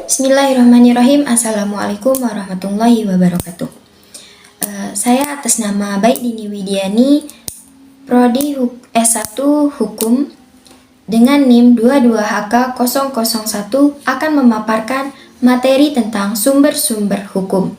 Bismillahirrahmanirrahim. Assalamualaikum warahmatullahi wabarakatuh. Saya atas nama Baik Dini Widiani, Prodi S1 Hukum dengan NIM 22HK001 akan memaparkan materi tentang sumber-sumber hukum.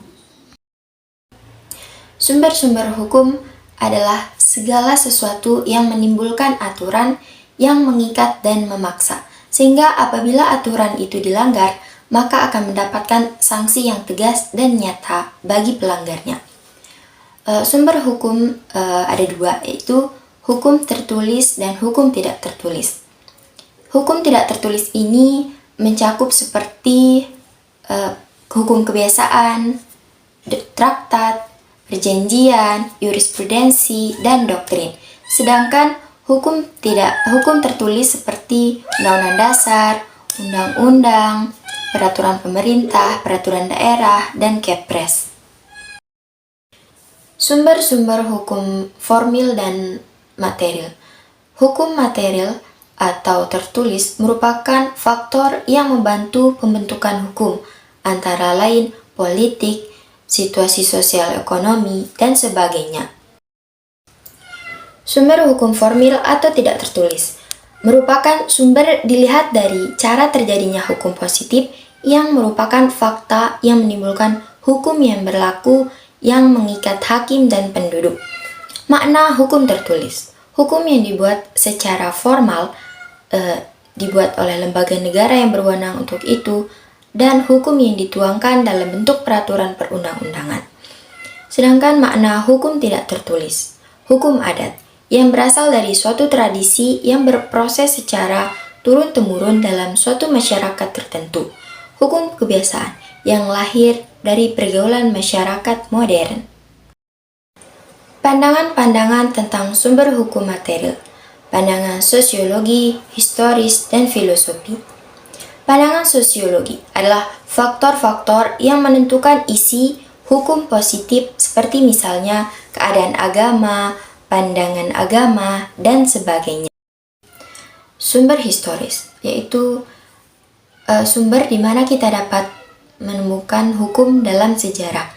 Sumber-sumber hukum adalah segala sesuatu yang menimbulkan aturan yang mengikat dan memaksa, sehingga apabila aturan itu dilanggar, maka akan mendapatkan sanksi yang tegas dan nyata bagi pelanggarnya. Sumber hukum ada dua, yaitu hukum tertulis dan hukum tidak tertulis. Hukum tidak tertulis ini mencakup seperti hukum kebiasaan, traktat, perjanjian, jurisprudensi, dan doktrin. Sedangkan hukum tertulis seperti undang-undang dasar, undang-undang, peraturan pemerintah, peraturan daerah, dan Kepres. Sumber-sumber hukum formil dan material. Hukum material atau tertulis merupakan faktor yang membantu pembentukan hukum, antara lain politik, situasi sosial ekonomi, dan sebagainya. Sumber hukum formil atau tidak tertulis merupakan sumber dilihat dari cara terjadinya hukum positif yang merupakan fakta yang menimbulkan hukum yang berlaku yang mengikat hakim dan penduduk. Makna hukum tertulis: hukum yang dibuat secara formal, dibuat oleh lembaga negara yang berwenang untuk itu, dan hukum yang dituangkan dalam bentuk peraturan perundang-undangan. Sedangkan makna hukum tidak tertulis: hukum adat, yang berasal dari suatu tradisi yang berproses secara turun-temurun dalam suatu masyarakat tertentu. Hukum kebiasaan, yang lahir dari pergaulan masyarakat modern. Pandangan-pandangan tentang sumber hukum material. Pandangan sosiologi, historis, dan filosofi. Pandangan sosiologi adalah faktor-faktor yang menentukan isi hukum positif, seperti misalnya keadaan agama, pandangan agama, dan sebagainya. Sumber historis, yaitu sumber di mana kita dapat menemukan hukum dalam sejarah.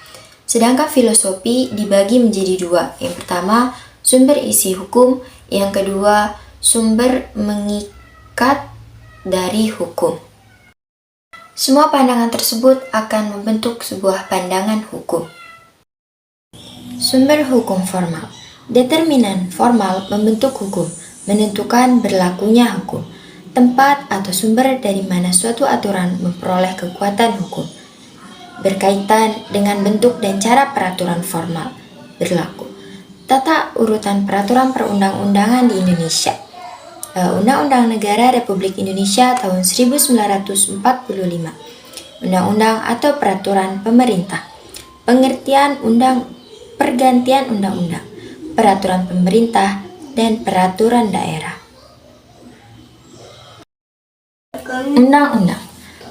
Sedangkan filosofi dibagi menjadi dua. Yang pertama, sumber isi hukum. Yang kedua, sumber mengikat dari hukum. Semua pandangan tersebut akan membentuk sebuah pandangan hukum. Sumber hukum formal. Determinan formal membentuk hukum, menentukan berlakunya hukum. Tempat atau sumber dari mana suatu aturan memperoleh kekuatan hukum. Berkaitan dengan bentuk dan cara peraturan formal berlaku. Tata urutan peraturan perundang-undangan di Indonesia. Undang-Undang Negara Republik Indonesia tahun 1945. Undang-undang atau peraturan pemerintah. Pergantian undang-undang, peraturan pemerintah, dan peraturan daerah. Undang-undang.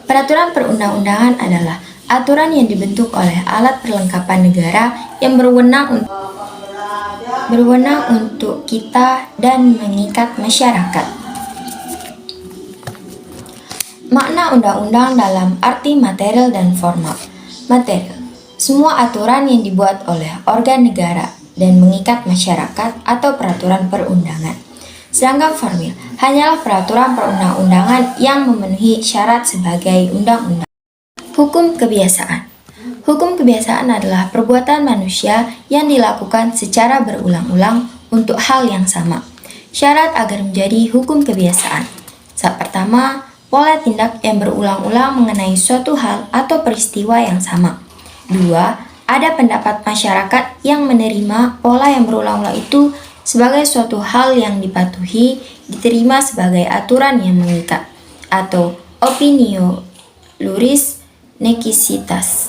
Peraturan perundang-undangan adalah aturan yang dibentuk oleh alat perlengkapan negara yang berwenang untuk kita dan mengikat masyarakat. Makna undang-undang dalam arti material dan formal. Material: semua aturan yang dibuat oleh organ negara dan mengikat masyarakat atau peraturan perundangan. Sedangkan formil hanyalah peraturan perundang-undangan yang memenuhi syarat sebagai undang-undang. Hukum kebiasaan. Hukum kebiasaan adalah perbuatan manusia yang dilakukan secara berulang-ulang untuk hal yang sama. Syarat agar menjadi hukum kebiasaan. Pertama, pola tindak yang berulang-ulang mengenai suatu hal atau peristiwa yang sama. 2. Ada pendapat masyarakat yang menerima pola yang berulang-ulang itu sebagai suatu hal yang dipatuhi, diterima sebagai aturan yang mengikat, atau opinio luris necessitas.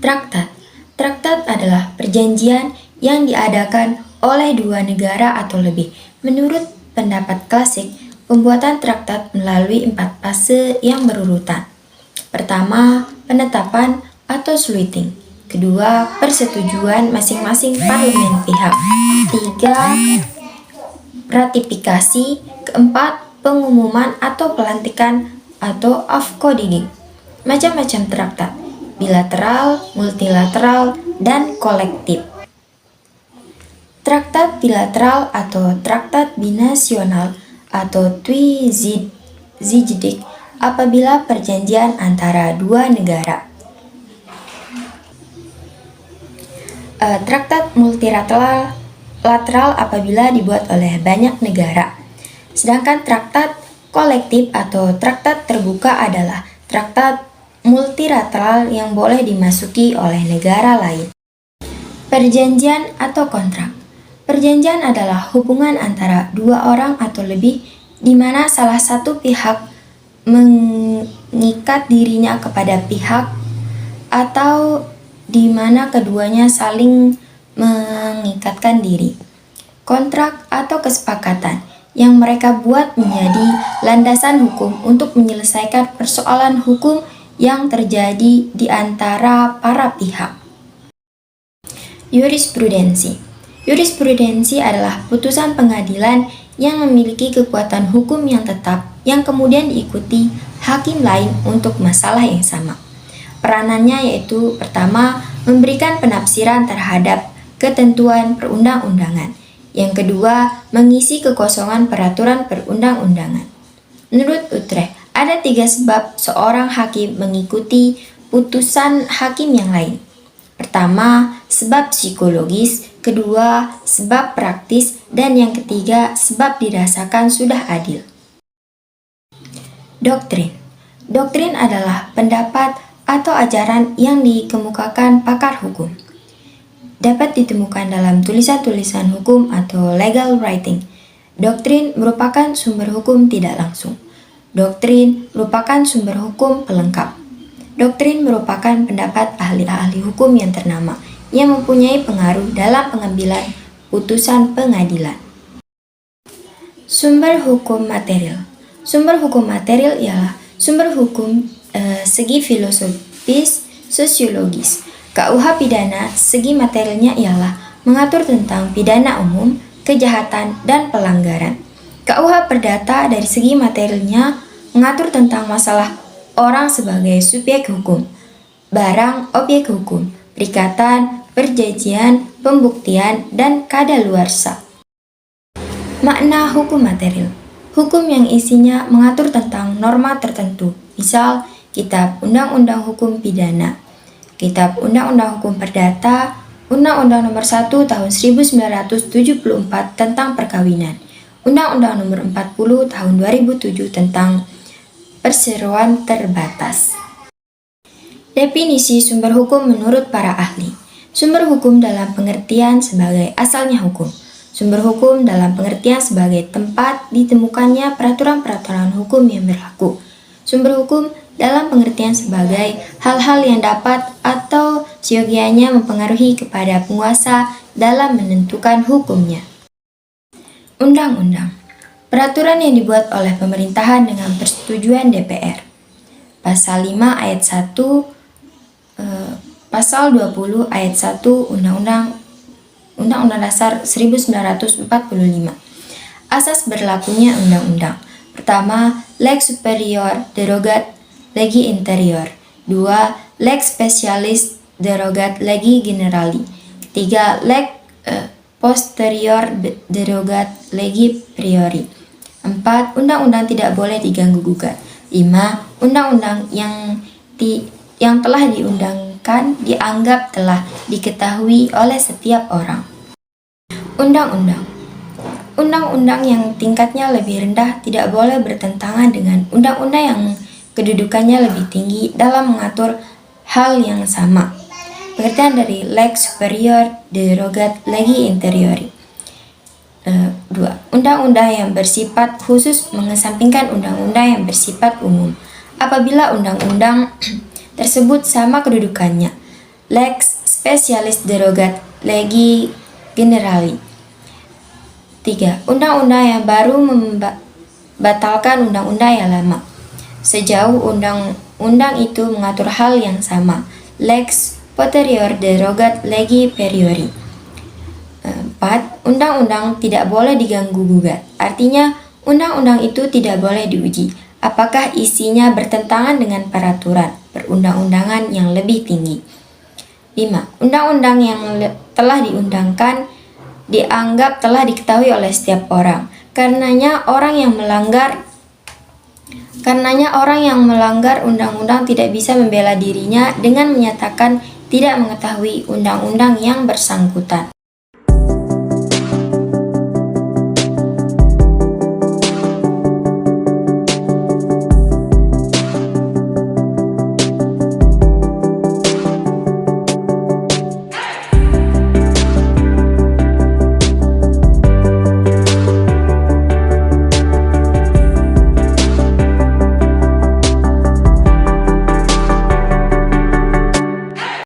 Traktat. Traktat adalah perjanjian yang diadakan oleh dua negara atau lebih. Menurut pendapat klasik, pembuatan traktat melalui 4 fase yang berurutan. Pertama, penetapan atau sluiting. Kedua, persetujuan masing-masing parlemen pihak. 3, ratifikasi. Keempat, pengumuman atau pelantikan atau Aufforderung. Macam-macam traktat, bilateral, multilateral, dan kolektif. Traktat bilateral atau traktat binasional atau Tweezijdijk apabila perjanjian antara dua negara. Traktat multilateral apabila dibuat oleh banyak negara. Sedangkan traktat kolektif atau traktat terbuka adalah traktat multilateral yang boleh dimasuki oleh negara lain. Perjanjian atau kontrak. Perjanjian adalah hubungan antara dua orang atau lebih di mana salah satu pihak mengikat dirinya kepada pihak atau di mana keduanya saling mengikatkan diri. Kontrak atau kesepakatan yang mereka buat menjadi landasan hukum untuk menyelesaikan persoalan hukum yang terjadi di antara para pihak. Jurisprudensi. Jurisprudensi adalah putusan pengadilan yang memiliki kekuatan hukum yang tetap yang kemudian diikuti hakim lain untuk masalah yang sama. Peranannya yaitu pertama, memberikan penafsiran terhadap ketentuan perundang-undangan. Yang kedua, mengisi kekosongan peraturan perundang-undangan. Menurut Utrecht, ada 3 sebab seorang hakim mengikuti putusan hakim yang lain. Pertama, sebab psikologis, kedua, sebab praktis, dan yang ketiga, sebab dirasakan sudah adil. Doktrin. Doktrin adalah pendapat atau ajaran yang dikemukakan pakar hukum. Dapat ditemukan dalam tulisan-tulisan hukum atau legal writing. Doktrin merupakan sumber hukum tidak langsung. Doktrin merupakan sumber hukum pelengkap. Doktrin merupakan pendapat ahli-ahli hukum yang ternama yang mempunyai pengaruh dalam pengambilan putusan pengadilan. Sumber hukum material. Sumber hukum material ialah sumber hukum segi filosofis, sosiologis. KUH pidana segi materialnya ialah mengatur tentang pidana umum, kejahatan, dan pelanggaran. KUH perdata dari segi materialnya mengatur tentang masalah orang sebagai subjek hukum, barang objek hukum, perikatan, perjanjian, pembuktian, dan kadaluarsa. Makna hukum material. Hukum yang isinya mengatur tentang norma tertentu, misal Kitab Undang-Undang Hukum Pidana, Kitab Undang-Undang Hukum Perdata, Undang-Undang Nomor 1 Tahun 1974 tentang Perkawinan, Undang-Undang Nomor 40 Tahun 2007 tentang perseroan terbatas. Definisi sumber hukum menurut para ahli. Sumber hukum dalam pengertian sebagai asalnya hukum. Sumber hukum dalam pengertian sebagai tempat ditemukannya peraturan-peraturan hukum yang berlaku. Sumber hukum dalam pengertian sebagai hal-hal yang dapat atau seyogianya mempengaruhi kepada penguasa dalam menentukan hukumnya. Undang-undang. Peraturan yang dibuat oleh pemerintahan dengan persetujuan DPR. Pasal 5 ayat 1, Pasal 20 ayat 1 Undang-Undang Dasar 1945. Asas berlakunya undang-undang. Pertama, lex superior derogat legi interior. 2. Lex specialis derogat legi generali. 3. Lex posterior derogat legi priori. 4. Undang-undang tidak boleh diganggu-gugat. 5. Undang-undang yang telah diundangkan dianggap telah diketahui oleh setiap orang. Undang-undang. Undang-undang yang tingkatnya lebih rendah tidak boleh bertentangan dengan undang-undang yang kedudukannya lebih tinggi dalam mengatur hal yang sama. Pengertian dari lex superior derogat legi interiori. 2. Undang-undang yang bersifat khusus mengesampingkan undang-undang yang bersifat umum apabila undang-undang tersebut sama kedudukannya. Lex specialis derogat legi generali. 3. Undang-undang yang baru membatalkan undang-undang yang lama sejauh undang-undang itu mengatur hal yang sama. Lex posterior derogat legi priori. 4. Undang-undang tidak boleh diganggu-gugat. Artinya, undang-undang itu tidak boleh diuji apakah isinya bertentangan dengan peraturan perundang-undangan yang lebih tinggi. 5. Undang-undang yang telah diundangkan dianggap telah diketahui oleh setiap orang. Karenanya orang yang melanggar undang-undang tidak bisa membela dirinya dengan menyatakan tidak mengetahui undang-undang yang bersangkutan.